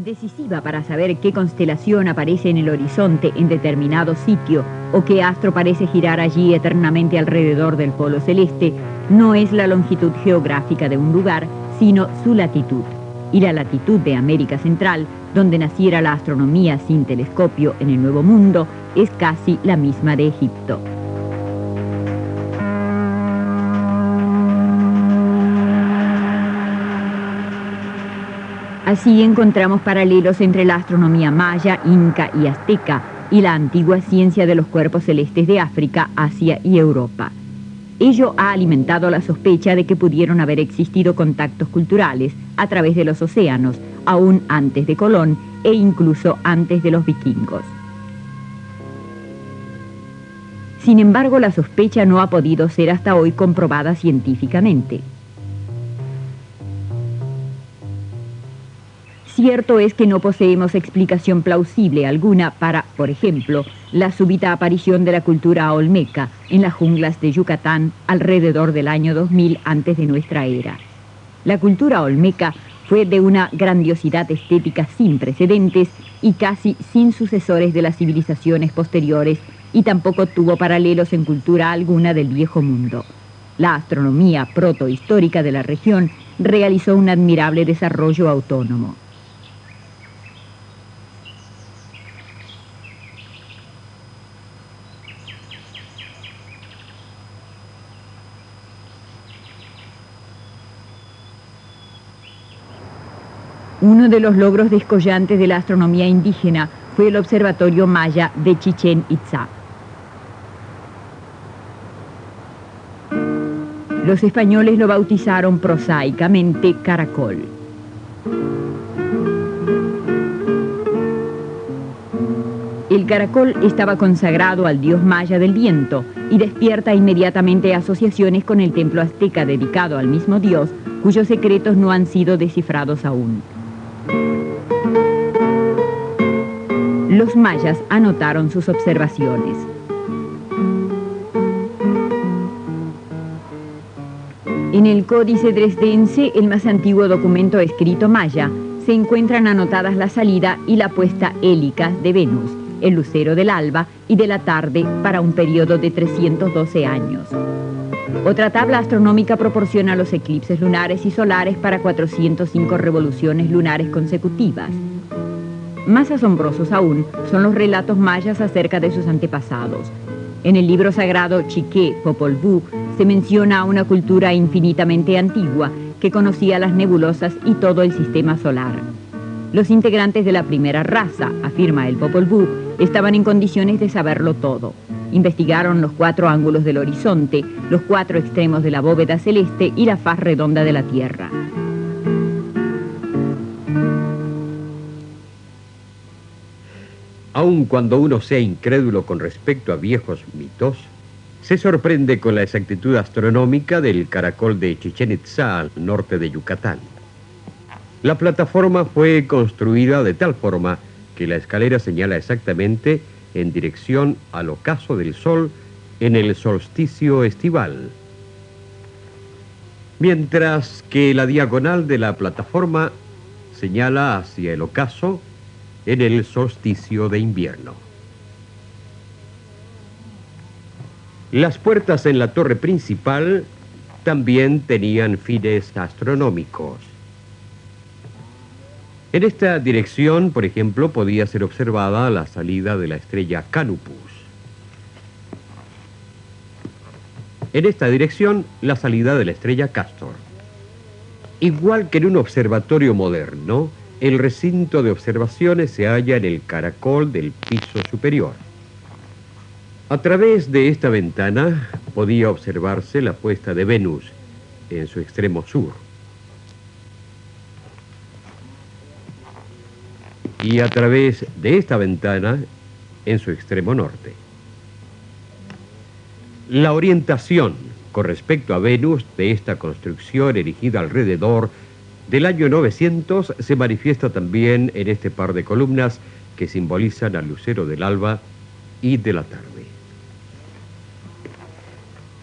decisiva para saber qué constelación aparece en el horizonte en determinado sitio o qué astro parece girar allí eternamente alrededor del polo celeste, no es la longitud geográfica de un lugar, sino su latitud. Y la latitud de América Central, donde naciera la astronomía sin telescopio en el Nuevo Mundo, es casi la misma de Egipto. Así encontramos paralelos entre la astronomía maya, inca y azteca y la antigua ciencia de los cuerpos celestes de África, Asia y Europa. Ello ha alimentado la sospecha de que pudieron haber existido contactos culturales a través de los océanos, aún antes de Colón e incluso antes de los vikingos. Sin embargo, la sospecha no ha podido ser hasta hoy comprobada científicamente. Cierto es que no poseemos explicación plausible alguna para, por ejemplo, la súbita aparición de la cultura olmeca en las junglas de Yucatán alrededor del año 2000 antes de nuestra era. La cultura olmeca fue de una grandiosidad estética sin precedentes y casi sin sucesores de las civilizaciones posteriores, y tampoco tuvo paralelos en cultura alguna del Viejo Mundo. La astronomía protohistórica de la región realizó un admirable desarrollo autónomo. Uno de los logros descollantes de la astronomía indígena fue el observatorio maya de Chichén Itzá. Los españoles lo bautizaron prosaicamente Caracol. El caracol estaba consagrado al dios maya del viento y despierta inmediatamente asociaciones con el templo azteca dedicado al mismo dios, cuyos secretos no han sido descifrados aún. Los mayas anotaron sus observaciones. En el Códice Dresdense, el más antiguo documento escrito maya, se encuentran anotadas la salida y la puesta hélica de Venus, el lucero del alba y de la tarde para un periodo de 312 años. Otra tabla astronómica proporciona los eclipses lunares y solares para 405 revoluciones lunares consecutivas. Más asombrosos aún son los relatos mayas acerca de sus antepasados. En el libro sagrado Chiqué Popol Vuh se menciona a una cultura infinitamente antigua que conocía las nebulosas y todo el sistema solar. Los integrantes de la primera raza, afirma el Popol Vuh, estaban en condiciones de saberlo todo. Investigaron los 4 ángulos del horizonte, los 4 extremos de la bóveda celeste y la faz redonda de la Tierra. Aun cuando uno sea incrédulo con respecto a viejos mitos, se sorprende con la exactitud astronómica del caracol de Chichén Itzá al norte de Yucatán. La plataforma fue construida de tal forma que la escalera señala exactamente en dirección al ocaso del sol en el solsticio estival, mientras que la diagonal de la plataforma señala hacia el ocaso en el solsticio de invierno. Las puertas en la torre principal también tenían fines astronómicos. En esta dirección, por ejemplo, podía ser observada la salida de la estrella Canopus. En esta dirección, la salida de la estrella Castor. Igual que en un observatorio moderno, el recinto de observaciones se halla en el caracol del piso superior. A través de esta ventana podía observarse la puesta de Venus en su extremo sur. Y a través de esta ventana en su extremo norte. La orientación con respecto a Venus de esta construcción erigida alrededor del año 900 se manifiesta también en este par de columnas que simbolizan al lucero del alba y de la tarde.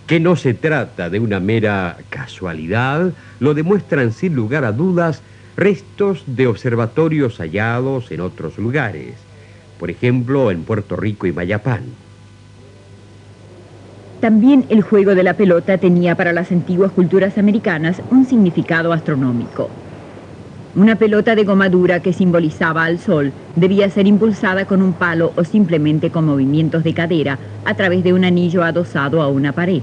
Que no se trata de una mera casualidad, lo demuestran sin lugar a dudas restos de observatorios hallados en otros lugares, por ejemplo en Puerto Rico y Mayapán. También el juego de la pelota tenía para las antiguas culturas americanas un significado astronómico. Una pelota de goma dura que simbolizaba al sol debía ser impulsada con un palo o simplemente con movimientos de cadera a través de un anillo adosado a una pared.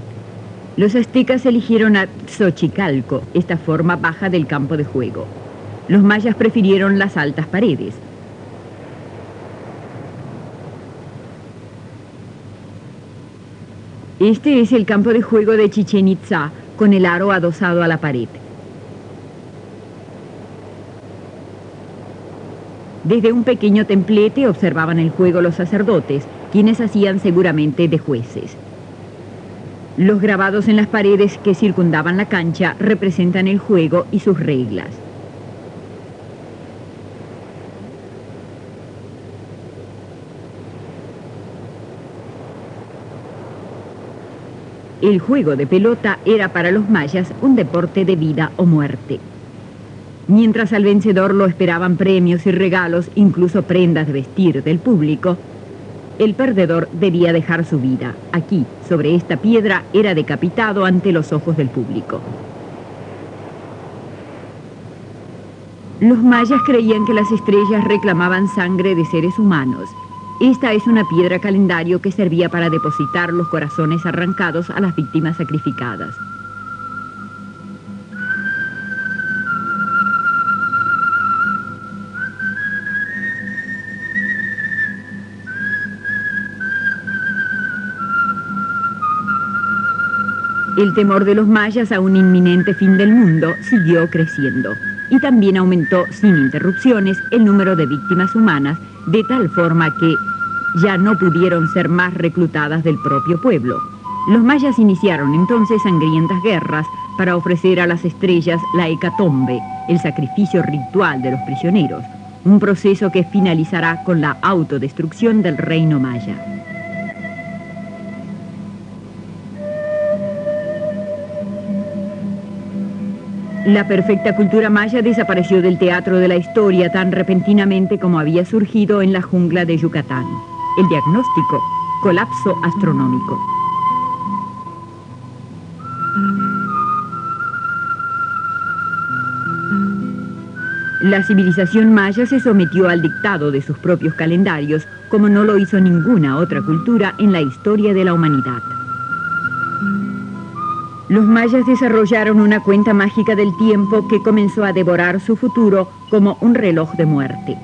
Los aztecas eligieron a Xochicalco, esta forma baja del campo de juego. Los mayas prefirieron las altas paredes. Este es el campo de juego de Chichén Itzá, con el aro adosado a la pared. Desde un pequeño templete observaban el juego los sacerdotes, quienes hacían seguramente de jueces. Los grabados en las paredes que circundaban la cancha representan el juego y sus reglas. El juego de pelota era para los mayas un deporte de vida o muerte. Mientras al vencedor lo esperaban premios y regalos, incluso prendas de vestir del público, el perdedor debía dejar su vida. Aquí, sobre esta piedra, era decapitado ante los ojos del público. Los mayas creían que las estrellas reclamaban sangre de seres humanos. Esta es una piedra calendario que servía para depositar los corazones arrancados a las víctimas sacrificadas. El temor de los mayas a un inminente fin del mundo siguió creciendo y también aumentó sin interrupciones el número de víctimas humanas, de tal forma que ya no pudieron ser más reclutadas del propio pueblo. Los mayas iniciaron entonces sangrientas guerras para ofrecer a las estrellas la hecatombe, el sacrificio ritual de los prisioneros, un proceso que finalizará con la autodestrucción del reino maya. La perfecta cultura maya desapareció del teatro de la historia tan repentinamente como había surgido en la jungla de Yucatán. El diagnóstico: colapso astronómico. La civilización maya se sometió al dictado de sus propios calendarios, como no lo hizo ninguna otra cultura en la historia de la humanidad. Los mayas desarrollaron una cuenta mágica del tiempo que comenzó a devorar su futuro como un reloj de muerte.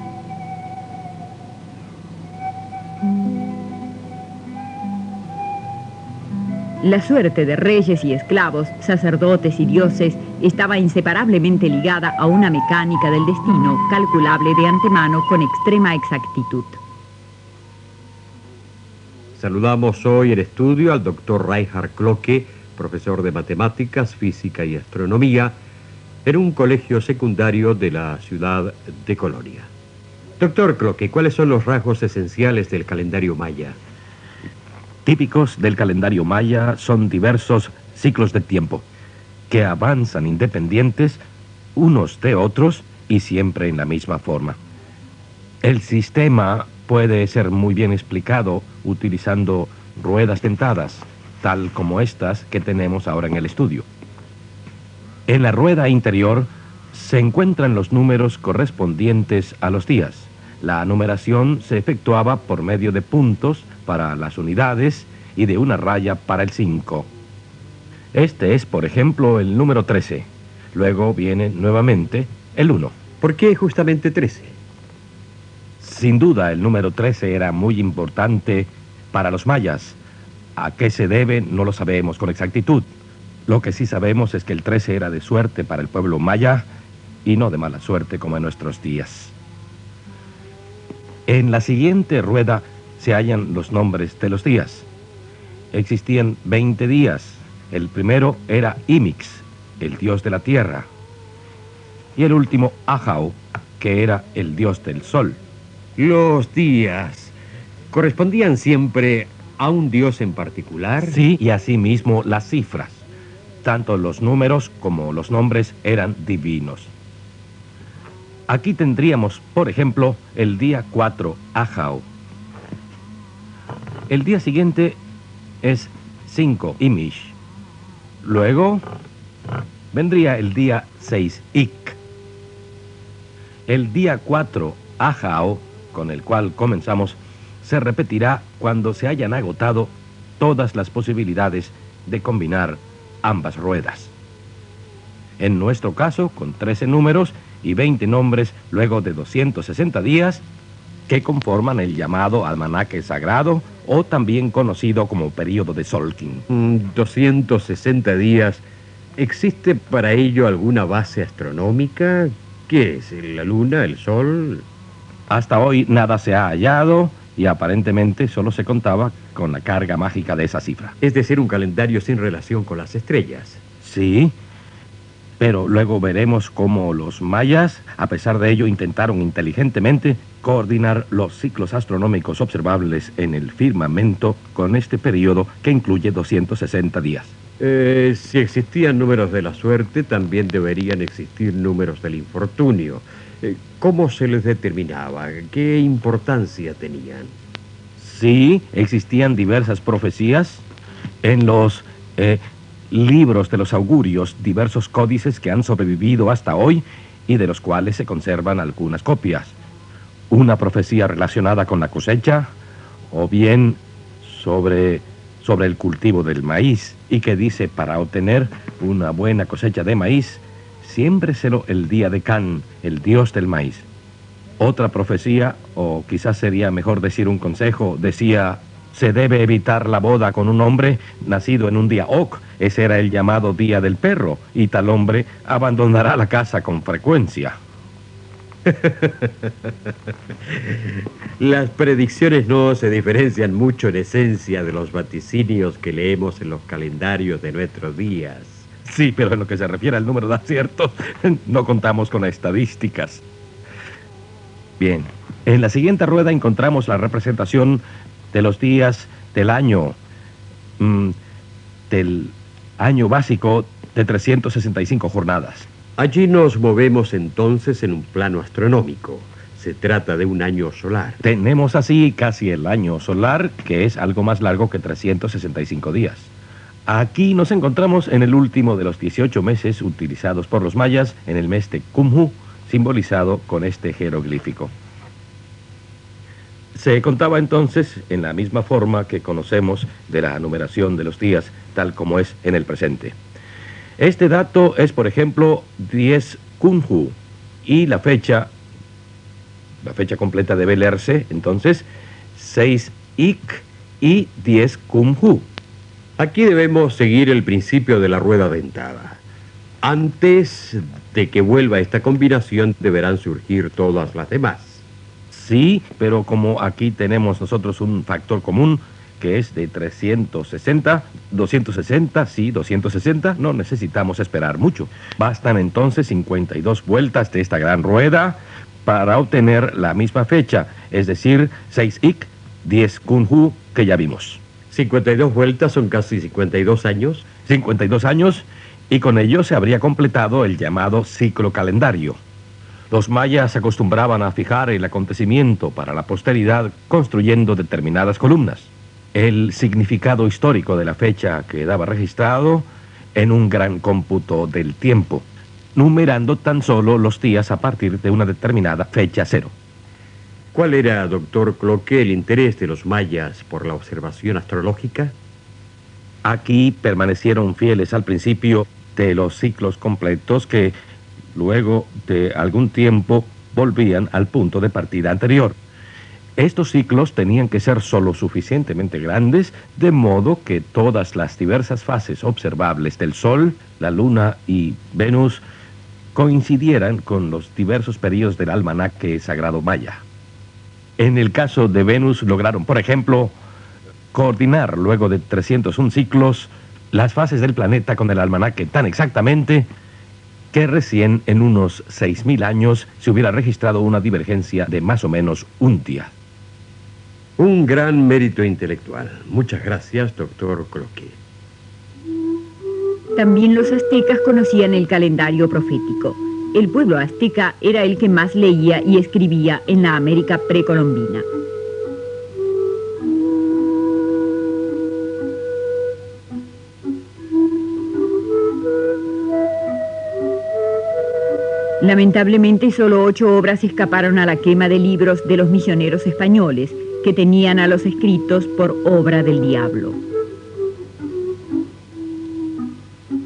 La suerte de reyes y esclavos, sacerdotes y dioses estaba inseparablemente ligada a una mecánica del destino calculable de antemano con extrema exactitud. Saludamos hoy en estudio al doctor Reinhard Clocke, profesor de matemáticas, física y astronomía en un colegio secundario de la ciudad de Colonia. Doctor Clocke, ¿cuáles son los rasgos esenciales del calendario maya? Típicos del calendario maya son diversos ciclos de tiempo, que avanzan independientes unos de otros y siempre en la misma forma. El sistema puede ser muy bien explicado utilizando ruedas dentadas, tal como estas que tenemos ahora en el estudio. En la rueda interior se encuentran los números correspondientes a los días. La numeración se efectuaba por medio de puntos para las unidades y de una raya para el 5. Este es, por ejemplo, el número 13. Luego viene nuevamente el 1. ¿Por qué justamente 13? Sin duda, el número 13 era muy importante para los mayas. ¿A qué se debe? No lo sabemos con exactitud. Lo que sí sabemos es que el 13 era de suerte para el pueblo maya y no de mala suerte como en nuestros días. En la siguiente rueda se hallan los nombres de los días. Existían 20 días. El primero era Imix, el dios de la tierra. Y el último, Ajau, que era el dios del sol. Los días correspondían siempre a un dios en particular. Sí, y asimismo las cifras. Tanto los números como los nombres eran divinos. Aquí tendríamos, por ejemplo, el día 4 Ajao. El día siguiente es 5 Imish. Luego vendría el día 6 Ik. El día 4 Ajao, con el cual comenzamos, se repetirá cuando se hayan agotado todas las posibilidades de combinar ambas ruedas. En nuestro caso, con 13 números y 20 nombres luego de 260 días, que conforman el llamado almanaque sagrado, o también conocido como período de Solkin. 260 días. ¿Existe para ello alguna base astronómica? ¿Qué es? ¿La luna? ¿El sol? Hasta hoy nada se ha hallado y aparentemente solo se contaba con la carga mágica de esa cifra. Es decir, un calendario sin relación con las estrellas. Sí, pero luego veremos cómo los mayas, a pesar de ello, intentaron inteligentemente coordinar los ciclos astronómicos observables en el firmamento con este periodo que incluye 260 días. Si existían números de la suerte, también deberían existir números del infortunio. ¿Cómo se les determinaba? ¿Qué importancia tenían? Sí, existían diversas profecías en los libros de los augurios, diversos códices que han sobrevivido hasta hoy y de los cuales se conservan algunas copias. Una profecía relacionada con la cosecha, o bien sobre el cultivo del maíz, y que dice: para obtener una buena cosecha de maíz, siémbreselo el día de Can, el dios del maíz. Otra profecía, o quizás sería mejor decir un consejo, decía: se debe evitar la boda con un hombre nacido en un día Ok. Ese era el llamado día del perro, y tal hombre abandonará la casa con frecuencia. Las predicciones no se diferencian mucho en esencia de los vaticinios que leemos en los calendarios de nuestros días. Sí, pero en lo que se refiere al número de aciertos, no contamos con estadísticas. Bien, en la siguiente rueda encontramos la representación de los días del año básico de 365 jornadas. Allí nos movemos entonces en un plano astronómico. Se trata de un año solar. Tenemos así casi el año solar, que es algo más largo que 365 días. Aquí nos encontramos en el último de los 18 meses utilizados por los mayas, en el mes de Kumhu, simbolizado con este jeroglífico. Se contaba entonces en la misma forma que conocemos de la numeración de los días, tal como es en el presente. Este dato es, por ejemplo, 10 Kunhu, y la fecha completa debe leerse, entonces, 6 Ik y 10 Kunhu. Aquí debemos seguir el principio de la rueda dentada. Antes de que vuelva esta combinación, deberán surgir todas las demás. Sí, pero como aquí tenemos nosotros un factor común, que es de 360, 260, sí, 260, no necesitamos esperar mucho. Bastan entonces 52 vueltas de esta gran rueda para obtener la misma fecha, es decir, 6 Ik, 10 Kunhu, que ya vimos. 52 vueltas son casi 52 años. 52 años, y con ello se habría completado el llamado ciclo calendario. Los mayas acostumbraban a fijar el acontecimiento para la posteridad construyendo determinadas columnas. El significado histórico de la fecha quedaba registrado en un gran cómputo del tiempo, numerando tan solo los días a partir de una determinada fecha cero. ¿Cuál era, doctor Cloquet, el interés de los mayas por la observación astrológica? Aquí permanecieron fieles al principio de los ciclos completos que, luego de algún tiempo, volvían al punto de partida anterior. Estos ciclos tenían que ser solo suficientemente grandes, de modo que todas las diversas fases observables del Sol, la Luna y Venus coincidieran con los diversos periodos del almanaque sagrado maya. En el caso de Venus lograron, por ejemplo, coordinar luego de 301 ciclos las fases del planeta con el almanaque tan exactamente que recién en unos 6.000 años se hubiera registrado una divergencia de más o menos un día. Un gran mérito intelectual. Muchas gracias, doctor Cloquet. También los aztecas conocían el calendario profético. El pueblo azteca era el que más leía y escribía en la América precolombina. Lamentablemente, solo 8 obras escaparon a la quema de libros de los misioneros españoles, que tenían a los escritos por obra del diablo.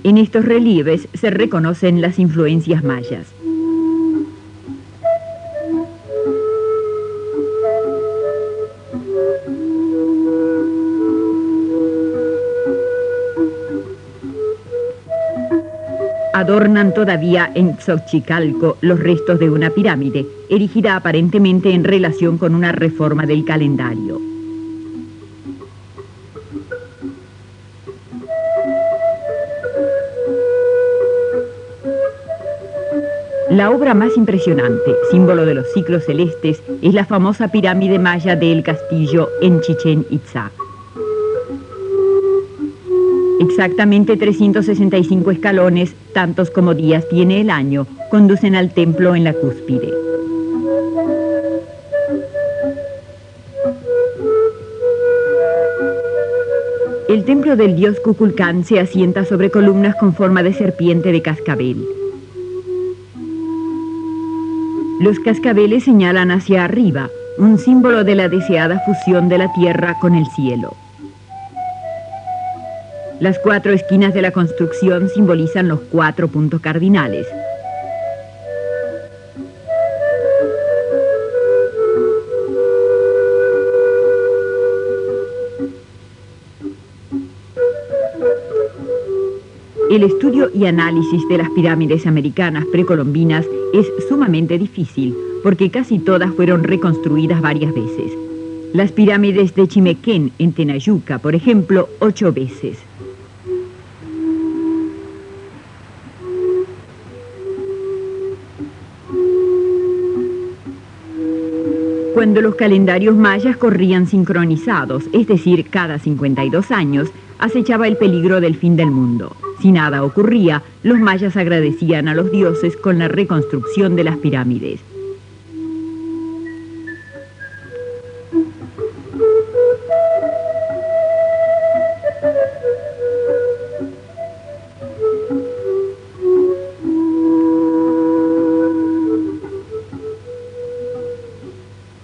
En estos relieves se reconocen las influencias mayas. Adornan todavía en Xochicalco los restos de una pirámide, erigida aparentemente en relación con una reforma del calendario. La obra más impresionante, símbolo de los ciclos celestes, es la famosa pirámide maya del Castillo en Chichén Itzá. Exactamente 365 escalones, tantos como días tiene el año, conducen al templo en la cúspide. El templo del dios Kukulcán se asienta sobre columnas con forma de serpiente de cascabel. Los cascabeles señalan hacia arriba, un símbolo de la deseada fusión de la tierra con el cielo. Las 4 esquinas de la construcción simbolizan los 4 puntos cardinales. El estudio y análisis de las pirámides americanas precolombinas es sumamente difícil, porque casi todas fueron reconstruidas varias veces. Las pirámides de Chimequén, en Tenayuca, por ejemplo, 8 veces. Cuando los calendarios mayas corrían sincronizados, es decir, cada 52 años, acechaba el peligro del fin del mundo. Si nada ocurría, los mayas agradecían a los dioses con la reconstrucción de las pirámides.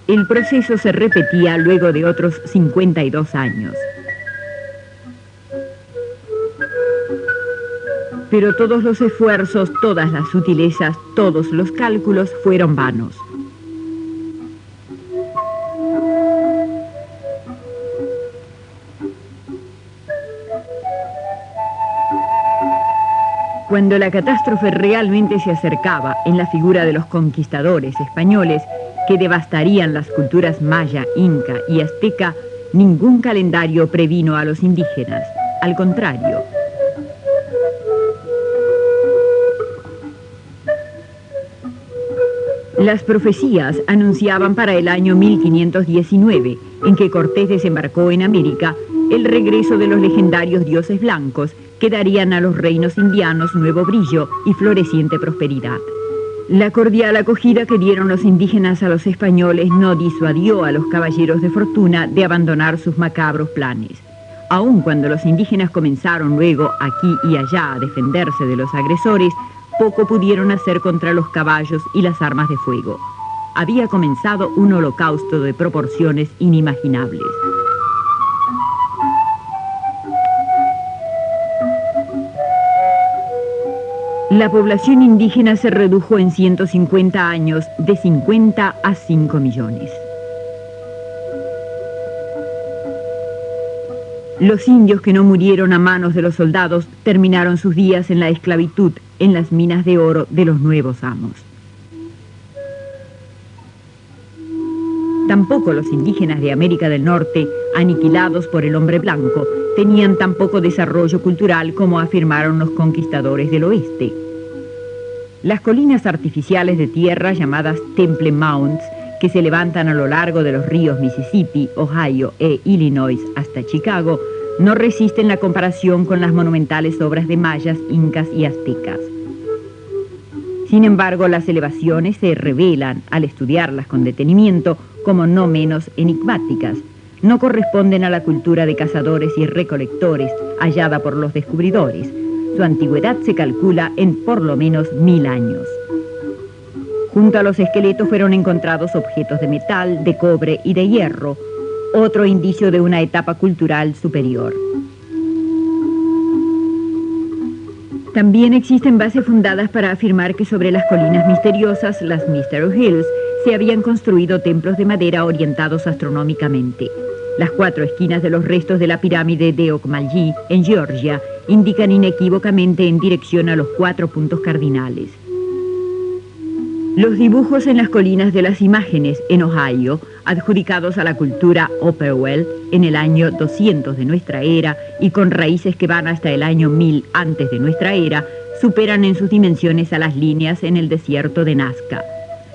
El proceso se repetía luego de otros 52 años. Pero todos los esfuerzos, todas las sutilezas, todos los cálculos fueron vanos. Cuando la catástrofe realmente se acercaba en la figura de los conquistadores españoles, que devastarían las culturas maya, inca y azteca, ningún calendario previno a los indígenas. Al contrario. Las profecías anunciaban para el año 1519, en que Cortés desembarcó en América, el regreso de los legendarios dioses blancos, que darían a los reinos indianos nuevo brillo y floreciente prosperidad. La cordial acogida que dieron los indígenas a los españoles no disuadió a los caballeros de fortuna de abandonar sus macabros planes. Aun cuando los indígenas comenzaron luego aquí y allá a defenderse de los agresores, poco pudieron hacer contra los caballos y las armas de fuego. Había comenzado un holocausto de proporciones inimaginables. La población indígena se redujo en 150 años de 50 a 5 millones. Los indios que no murieron a manos de los soldados terminaron sus días en la esclavitud en las minas de oro de los nuevos amos. Tampoco los indígenas de América del Norte, aniquilados por el hombre blanco, tenían tan poco desarrollo cultural como afirmaron los conquistadores del oeste. Las colinas artificiales de tierra llamadas Temple Mounds, que se levantan a lo largo de los ríos Mississippi, Ohio e Illinois hasta Chicago, no resisten la comparación con las monumentales obras de mayas, incas y aztecas. Sin embargo, las elevaciones se revelan, al estudiarlas con detenimiento, como no menos enigmáticas. No corresponden a la cultura de cazadores y recolectores hallada por los descubridores. Su antigüedad se calcula en por lo menos 1000 años. Junto a los esqueletos fueron encontrados objetos de metal, de cobre y de hierro, otro indicio de una etapa cultural superior. También existen bases fundadas para afirmar que sobre las colinas misteriosas, las Mystery Hills, se habían construido templos de madera orientados astronómicamente. Las 4 esquinas de los restos de la pirámide de Okmalyi, en Georgia, indican inequívocamente en dirección a los 4 puntos cardinales. Los dibujos en las colinas de las imágenes, en Ohio, adjudicados a la cultura Operwell en el año 200 de nuestra era y con raíces que van hasta el año 1000 antes de nuestra era, superan en sus dimensiones a las líneas en el desierto de Nazca.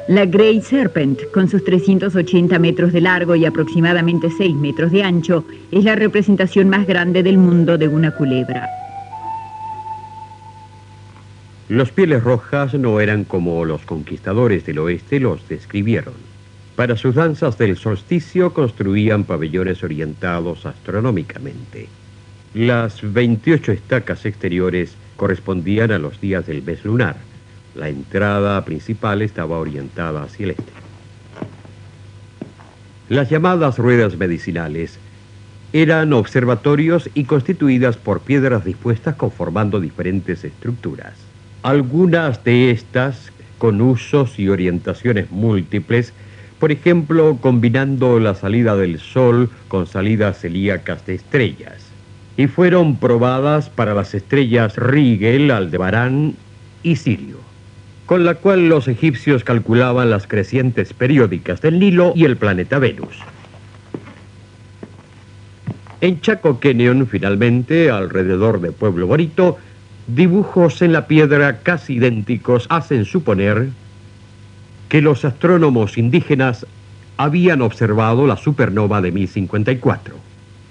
La Great Serpent, con sus 380 metros de largo y aproximadamente 6 metros de ancho, es la representación más grande del mundo de una culebra. Los Pieles Rojas no eran como los conquistadores del oeste los describieron. Para sus danzas del solsticio construían pabellones orientados astronómicamente. Las 28 estacas exteriores correspondían a los días del mes lunar. La entrada principal estaba orientada hacia el este. Las llamadas ruedas medicinales eran observatorios y constituidas por piedras dispuestas conformando diferentes estructuras. Algunas de estas con usos y orientaciones múltiples, por ejemplo, combinando la salida del sol con salidas celíacas de estrellas, y fueron probadas para las estrellas Rigel, Aldebarán y Sirio, con la cual los egipcios calculaban las crecientes periódicas del Nilo y el planeta Venus. En Chaco Canyon, finalmente, alrededor de Pueblo Bonito, dibujos en la piedra casi idénticos hacen suponer que los astrónomos indígenas habían observado la supernova de 1054,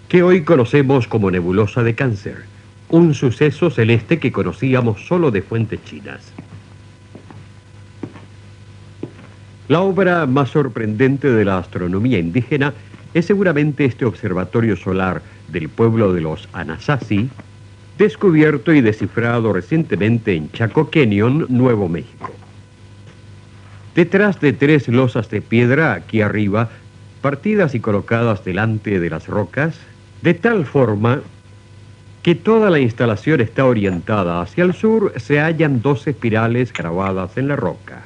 que hoy conocemos como nebulosa de Cáncer, un suceso celeste que conocíamos solo de fuentes chinas. La obra más sorprendente de la astronomía indígena es seguramente este observatorio solar del pueblo de los Anasazi, descubierto y descifrado recientemente en Chaco Canyon, Nuevo México. Detrás de 3 losas de piedra aquí arriba, partidas y colocadas delante de las rocas, de tal forma que toda la instalación está orientada hacia el sur, se hallan 2 espirales grabadas en la roca.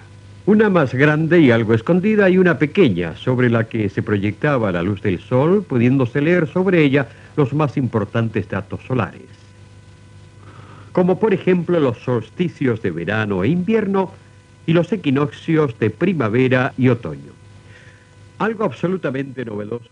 Una más grande y algo escondida y una pequeña, sobre la que se proyectaba la luz del sol, pudiéndose leer sobre ella los más importantes datos solares, como por ejemplo los solsticios de verano e invierno y los equinoccios de primavera y otoño. Algo absolutamente novedoso.